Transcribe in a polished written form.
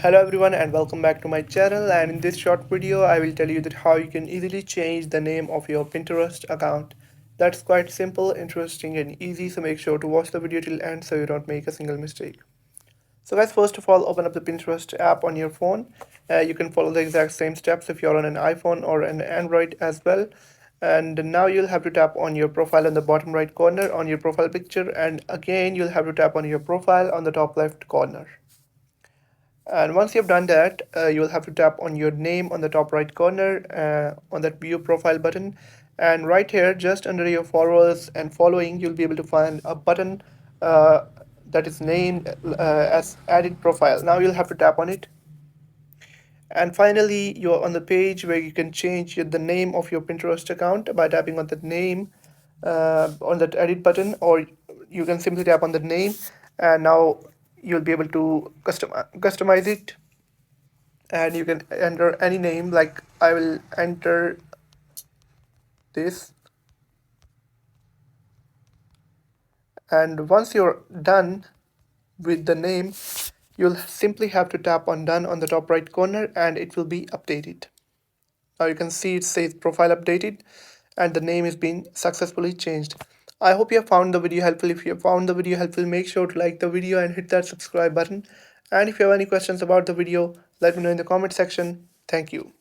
Hello everyone and welcome back to my channel, and in this short video I will tell you that how you can easily change the name of your Pinterest account. That's quite simple, interesting and easy, so make sure to watch the video till end so you don't make a single mistake. So guys, first of all, open up the Pinterest app on your phone. You can follow the exact same steps if you're on an iPhone or an Android as well. And now you'll have to tap on your profile on the bottom right corner on your profile picture, and again you'll have to tap on your profile on the top left corner. And once you've done that, you'll have to tap on your name on the top right corner on that view profile button. And right here, just under your followers and following, you'll be able to find a button uh, that is named as edit profile. Now you'll have to tap on it. And finally, you're on the page where you can change the name of your Pinterest account by tapping on that name on that edit button, or you can simply tap on the name, and now you'll be able to customize it, and you can enter any name. Like I will enter this, and once you're done with the name, you'll simply have to tap on done on the top right corner and it will be updated. Now you can see it says profile updated and the name is being successfully changed. I hope you have found the video helpful. If you have found the video helpful, make sure to like the video and hit that subscribe button. And if you have any questions about the video, let me know in the comment section. Thank you.